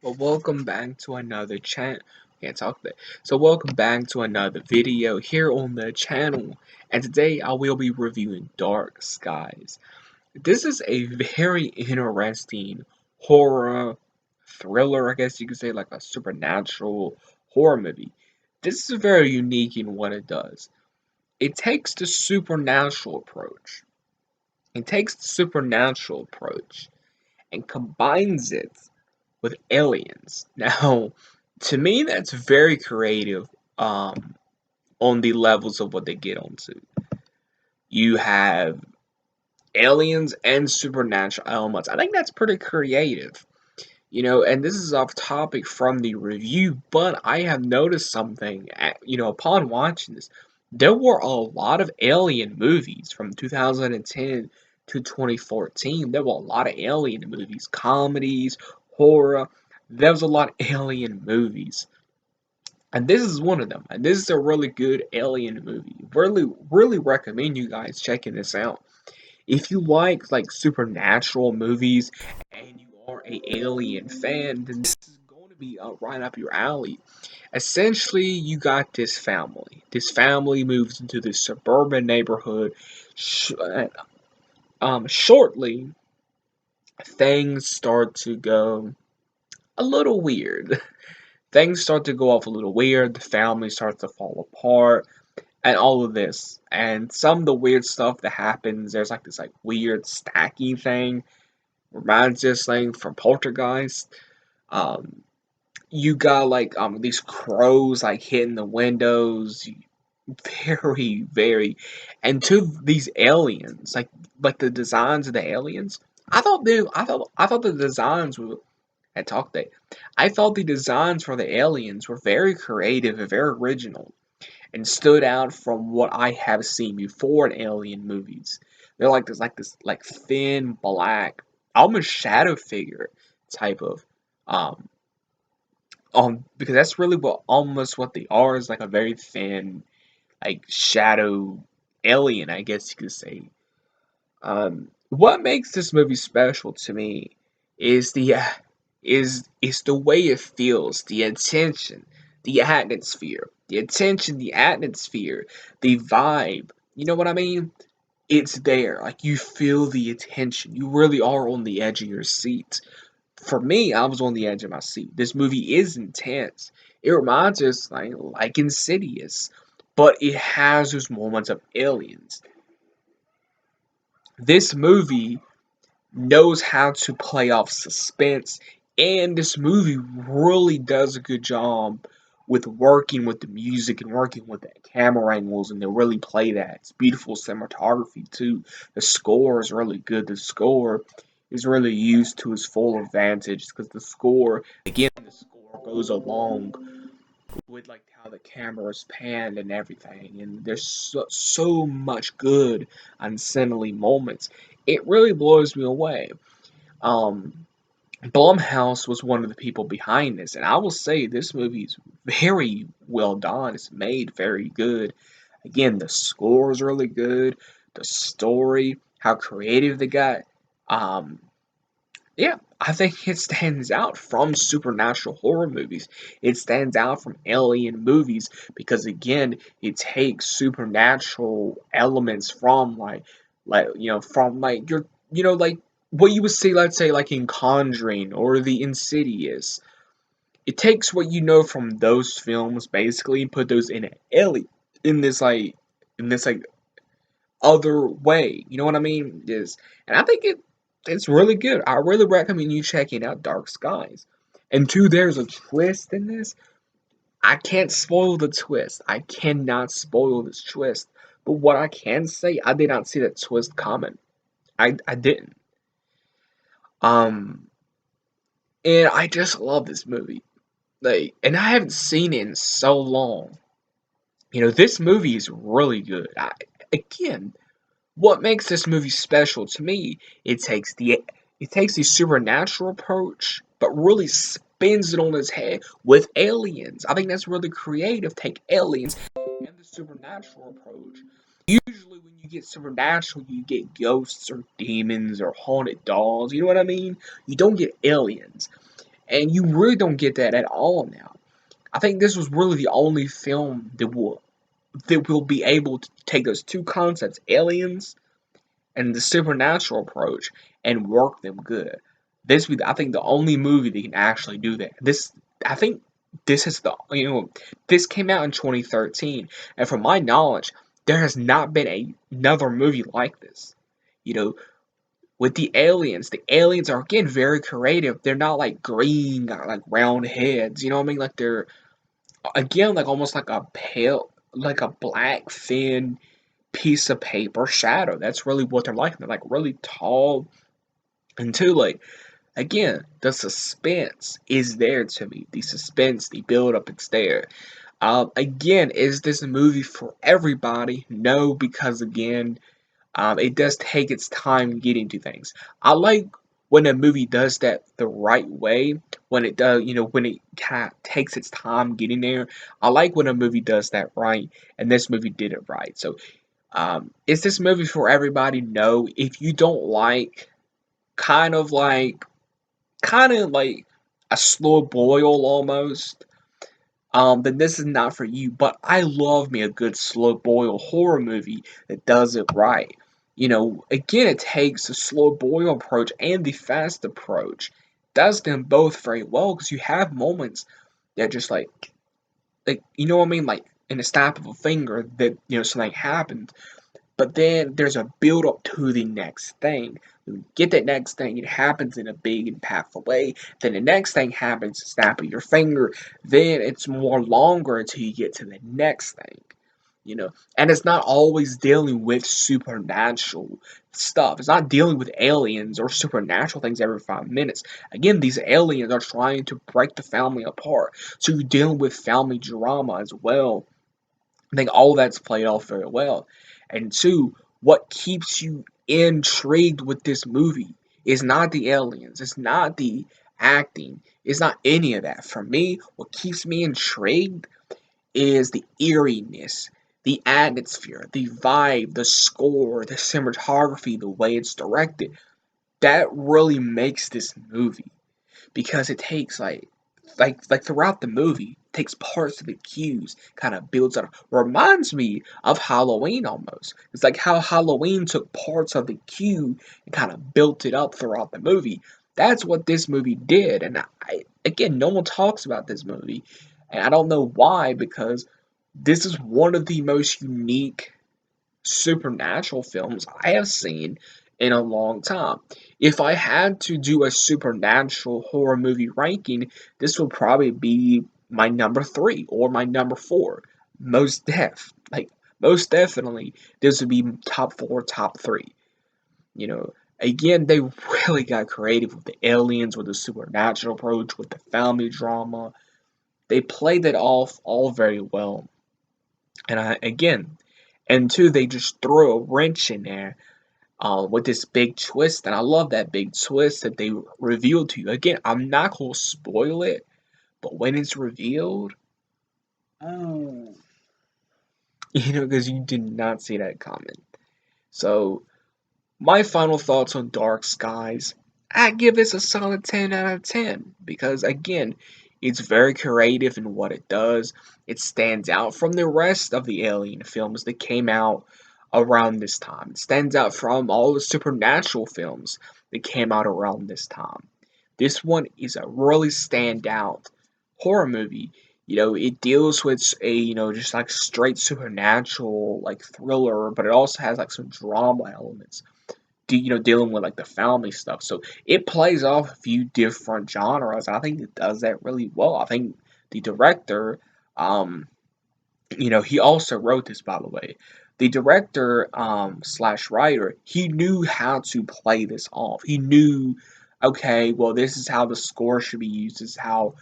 Well, welcome back to another channel. Can't talk that. So, welcome back to another video here on the channel. And today I will be reviewing Dark Skies. This is a very interesting horror thriller, I guess you could say, like a supernatural horror movie. This is very unique in what it does. It takes the supernatural approach. It takes the supernatural approach and combines it with aliens. Now, to me, that's very creative on the levels of what they get onto. You have aliens and supernatural elements. I think that's pretty creative. And this is off topic from the review, but I have noticed something, upon watching this. There were a lot of alien movies from 2010 to 2014. There were a lot of alien movies, comedies, horror. There was a lot of alien movies. And this is one of them. And this is a really good alien movie. Really, really recommend you guys checking this out. If you like supernatural movies and you are a alien fan, then this is going to be right up your alley. Essentially, you got this family. This family moves into this suburban neighborhood. Shortly, things start to go a little weird. Things start to go off a little weird. The family starts to fall apart and all of this. And some of the weird stuff that happens, there's like this weird stacking thing. Reminds us thing from Poltergeist. Um, you got these crows hitting the windows. Very, very, and to these aliens, like the designs of the aliens. I thought the designs were at Talk Day. I thought the designs for the aliens were very creative and very original and stood out from what I have seen before in alien movies. They're like thin black, almost shadow figure type of um because that's really what they are, is like a very thin shadow alien, I guess you could say. What makes this movie special to me is the way it feels, the attention, the atmosphere, the vibe. You know what I mean? It's there. Like you feel the attention. You really are on the edge of your seat. For me, I was on the edge of my seat. This movie is intense. It reminds us like Insidious, but it has those moments of aliens. This movie knows how to play off suspense, and this movie really does a good job with working with the music and working with the camera angles, and they really play that. It's beautiful cinematography too. The score is really good. The score is really used to its full advantage because the score goes along with how the camera is panned and everything, and there's so much good unsettling moments. It really blows me away. Um, Blumhouse was one of the people behind this, and I will say this movie is very well done. It's made very good. Again, the score is really good. The story, how creative they got. Um, yeah, I think it stands out from supernatural horror movies. It stands out from alien movies because again, it takes supernatural elements from from your what you would say, let's say in Conjuring or The Insidious. It takes what you know from those films basically and put those in an alien in this other way. You know what I mean? And I think it's really good. I really recommend you checking out Dark Skies. And two, there's a twist in this. I can't spoil the twist. I cannot spoil this twist. But what I can say, I did not see that twist coming. I didn't. Um, and I just love this movie. And I haven't seen it in so long. This movie is really good. Again, what makes this movie special to me, it takes the supernatural approach, but really spins it on its head with aliens. I think that's really creative. Take aliens and the supernatural approach. Usually, when you get supernatural, you get ghosts or demons or haunted dolls. You know what I mean? You don't get aliens. and you really don't get that at all now. I think this was really the only film that will be able to take those two concepts, aliens and the supernatural approach, and work them good. This would, I think, the only movie that can actually do that. I think, this is this came out in 2013, and from my knowledge, there has not been another movie like this. You know, with the aliens are again very creative. They're not like green, got like round heads. You know what I mean? Like they're again like almost like a pale, like a black thin piece of paper shadow. That's really what they're like. They're like really tall, and two, like again, the suspense is there to me. The suspense, the build up, it's there. Again, is this a movie for everybody? No, because again, it does take its time getting to things. I like when a movie does that the right way. When it does, when it kind of takes its time getting there. I like when a movie does that right, and this movie did it right. So, is this movie for everybody? No. If you don't like kind of like a slow boil almost, then this is not for you. But I love me a good slow boil horror movie that does it right. Again, it takes the slow boil approach and the fast approach, does them both very well because you have moments that just like you know what I mean, like in a snap of a finger that something happens, but then there's a build up to the next thing. You get that next thing, it happens in a big, impactful way. Then the next thing happens, snap of your finger. Then it's more longer until you get to the next thing. And it's not always dealing with supernatural stuff. It's not dealing with aliens or supernatural things every 5 minutes. Again, these aliens are trying to break the family apart. So you're dealing with family drama as well. I think all that's played off very well. And two, what keeps you intrigued with this movie is not the aliens, it's not the acting, it's not any of that. For me, what keeps me intrigued is the eeriness, the atmosphere, the vibe, the score, the cinematography, the way it's directed. That really makes this movie because it takes like throughout the movie takes parts of the cues, kind of builds up, reminds me of Halloween almost. It's like how Halloween took parts of the cue and kind of built it up throughout the movie. That's what this movie did. And again, no one talks about this movie, and I don't know why, because this is one of the most unique supernatural films I have seen in a long time. If I had to do a supernatural horror movie ranking, this would probably be my number three or my number four. Most definitely, this would be top four, top three. You know, again, they really got creative with the aliens, with the supernatural approach, with the family drama. They played it off all very well. And and two, they just throw a wrench in there with this big twist, and I love that big twist that they revealed to you. Again, I'm not gonna spoil it, but when it's revealed, ooh, because you did not see that coming. So, my final thoughts on Dark Skies, I give this a solid 10 out of 10 because, again, it's very creative in what it does. It stands out from the rest of the Alien films that came out around this time. It stands out from all the supernatural films that came out around this time. This one is a really standout horror movie. It deals with a, just like straight supernatural, like thriller, but it also has like some drama elements dealing with like the family stuff. So it plays off a few different genres. I think it does that really well. I think the director, um, he also wrote this, by the way. The director slash writer, he knew how to play this off. He knew, okay, well, this is how the score should be used. This is how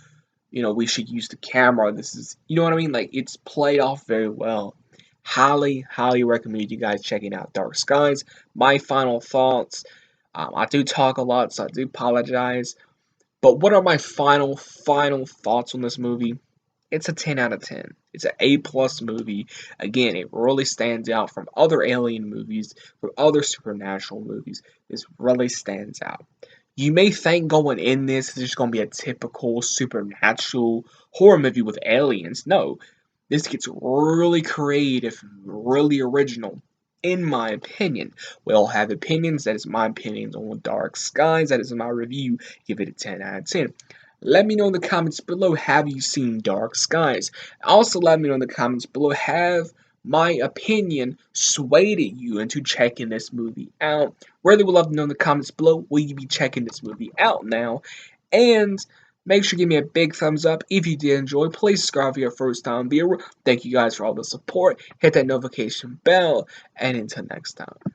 we should use the camera. This is, you know what I mean? Like it's played off very well. Highly, highly recommend you guys checking out Dark Skies. My final thoughts. I do talk a lot, so I do apologize. But what are my final thoughts on this movie? It's a 10 out of 10. It's an A plus movie. Again, it really stands out from other alien movies, from other supernatural movies. This really stands out. You may think going in this is just going to be a typical supernatural horror movie with aliens. No, this gets really creative, really original, in my opinion. We all have opinions. That is my opinions on Dark Skies. That is my review. Give it a 10 out of 10. Let me know in the comments below, have you seen Dark Skies? Also, let me know in the comments below, have my opinion swayed you into checking this movie out? Really would love to know in the comments below, will you be checking this movie out now? And make sure you give me a big thumbs up if you did enjoy. Please subscribe if you're a first time viewer. Thank you guys for all the support. Hit that notification bell. And until next time.